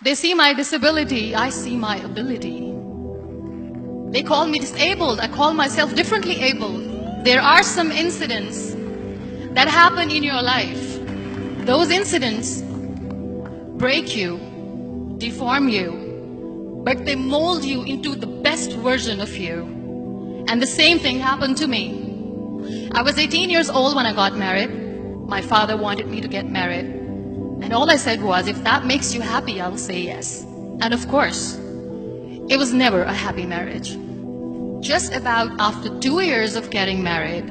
They see my disability, I see my ability. They call me disabled, I call myself differently abled. There are some incidents that happen in your life. Those incidents break you, deform you, but they mold you into the best version of you. And the same thing happened to me. I was 18 years old when I got married. My father wanted me to get married. And all I said was, if that makes you happy, I'll say yes. And of course, it was never a happy marriage. Just about after 2 years of getting married,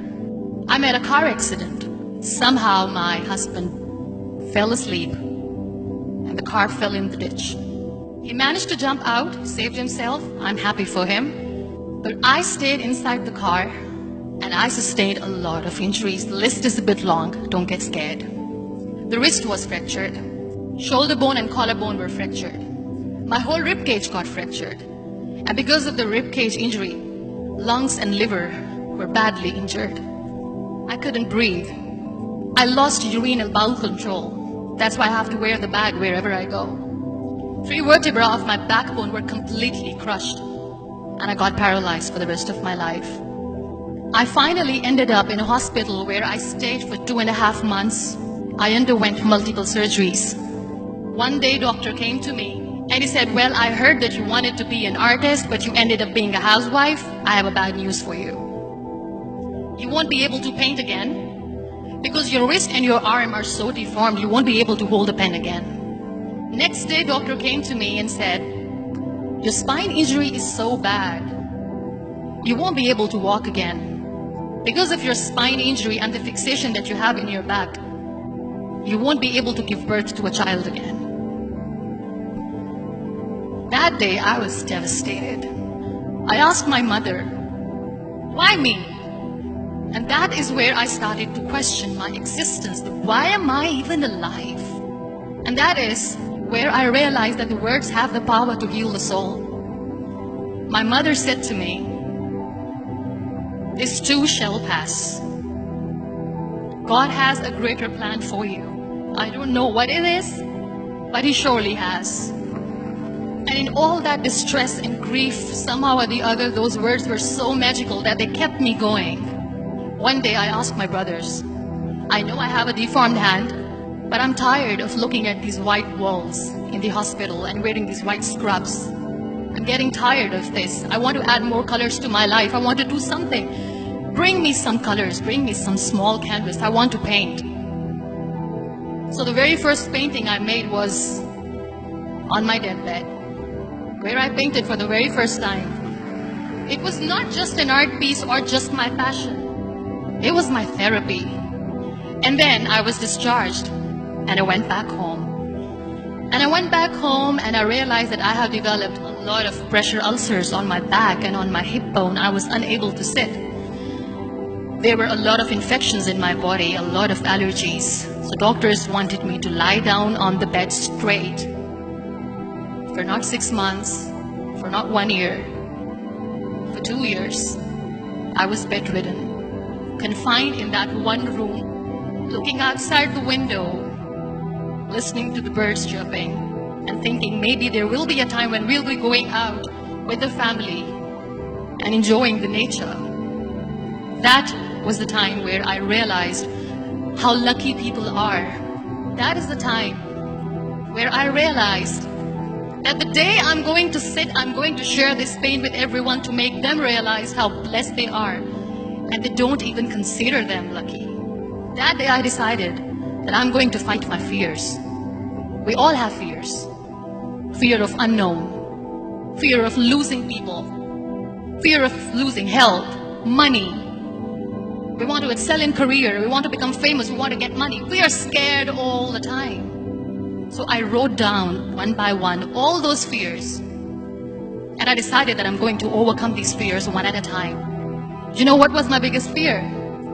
I met a car accident. Somehow my husband fell asleep and the car fell in the ditch. He managed to jump out, saved himself. I'm happy for him. But I stayed inside the car and I sustained a lot of injuries. The list is a bit long, don't get scared. The wrist was fractured. Shoulder bone and collarbone were fractured. My whole rib cage got fractured. And because of the rib cage injury, lungs and liver were badly injured. I couldn't breathe. I lost urinary bowel control. That's why I have to wear the bag wherever I go. 3 vertebrae of my backbone were completely crushed, and I got paralyzed for the rest of my life. I finally ended up in a hospital where I stayed for 2.5 months. I underwent multiple surgeries. One day, doctor came to me and he said, well, I heard that you wanted to be an artist, but you ended up being a housewife. I have a bad news for you. You won't be able to paint again because your wrist and your arm are so deformed, you won't be able to hold a pen again. Next day, doctor came to me and said, your spine injury is so bad, you won't be able to walk again. Because of your spine injury and the fixation that you have in your back, you won't be able to give birth to a child again. That day, I was devastated. I asked my mother, why me? And that is where I started to question my existence. Why am I even alive? And that is where I realized that the words have the power to heal the soul. My mother said to me, this too shall pass. God has a greater plan for you. I don't know what it is, but He surely has. And in all that distress and grief, somehow or the other, those words were so magical that they kept me going. One day I asked my brothers, I know I have a deformed hand, but I'm tired of looking at these white walls in the hospital and wearing these white scrubs. I'm getting tired of this. I want to add more colors to my life. I want to do something. Bring me some colors. Bring me some small canvas. I want to paint. So the very first painting I made was on my deathbed, where I painted for the very first time. It was not just an art piece or just my passion. It was my therapy. And then I was discharged and I went back home. And I went back home and I realized that I have developed a lot of pressure ulcers on my back and on my hip bone. I was unable to sit. There were a lot of infections in my body, a lot of allergies. So doctors wanted me to lie down on the bed straight for not 6 months, for not 1 year, for 2 years. I was bedridden, confined in that one room, looking outside the window, listening to the birds chirping, and thinking maybe there will be a time when we'll be going out with the family and enjoying the nature. That was the time where I realized how lucky people are. That is the time where I realized that the day I'm going to sit, I'm going to share this pain with everyone to make them realize how blessed they are, and they don't even consider them lucky. That day I decided that I'm going to fight my fears. We all have fears. Fear of unknown, fear of losing people, fear of losing health, money. We want to excel in career, we want to become famous, we want to get money. We are scared all the time. So I wrote down one by one all those fears. And I decided that I'm going to overcome these fears one at a time. You know what was my biggest fear?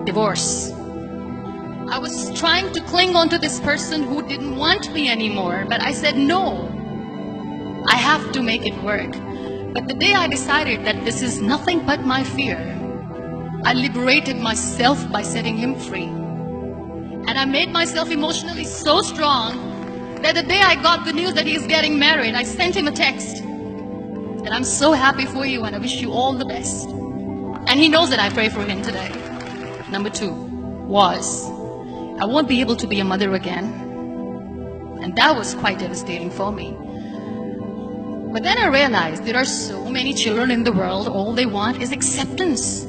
Divorce. I was trying to cling on to this person who didn't want me anymore, but I said no. I have to make it work. But the day I decided that this is nothing but my fear, I liberated myself by setting him free. And I made myself emotionally so strong that the day I got the news that he's getting married, I sent him a text. And I'm so happy for you and I wish you all the best. And he knows that I pray for him today. Number 2 was, I won't be able to be a mother again. And that was quite devastating for me. But then I realized there are so many children in the world, all they want is acceptance.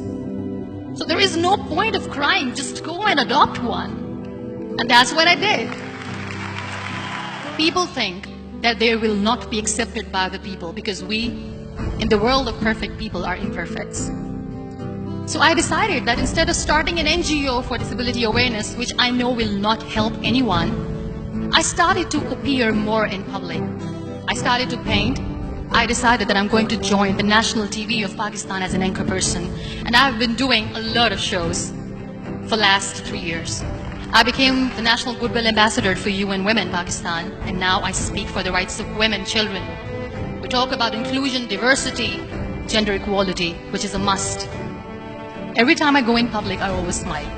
So there is no point of crying, just go and adopt one. And that's what I did. People think that they will not be accepted by the people because we, in the world of perfect people, are imperfects. So I decided that instead of starting an NGO for disability awareness, which I know will not help anyone, I started to appear more in public. I started to paint. I decided that I'm going to join the national TV of Pakistan as an anchor person. And I've been doing a lot of shows for the last 3 years. I became the National Goodwill Ambassador for UN Women Pakistan, and now I speak for the rights of women, children. We talk about inclusion, diversity, gender equality, which is a must. Every time I go in public, I always smile.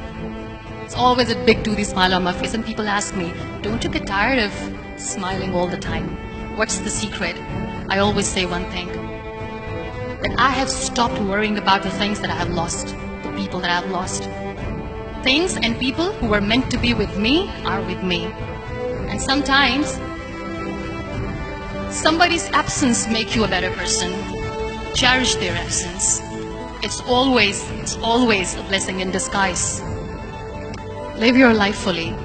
It's always a big toothy smile on my face, and people ask me, don't you get tired of smiling all the time? What's the secret? I always say one thing, that I have stopped worrying about the things that I have lost, the people that I have lost. Things and people who were meant to be with me are with me. And sometimes, somebody's absence makes you a better person. Cherish their absence. It's always a blessing in disguise. Live your life fully.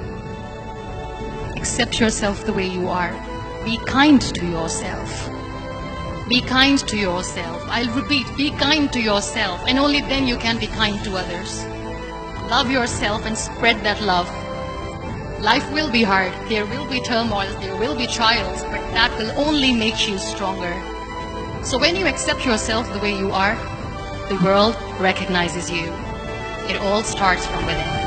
Accept yourself the way you are. Be kind to yourself. Be kind to yourself. I'll repeat, be kind to yourself, and only then you can be kind to others. Love yourself and spread that love. Life will be hard. There will be turmoil. There will be trials, but that will only make you stronger. So when you accept yourself the way you are, the world recognizes you. It all starts from within.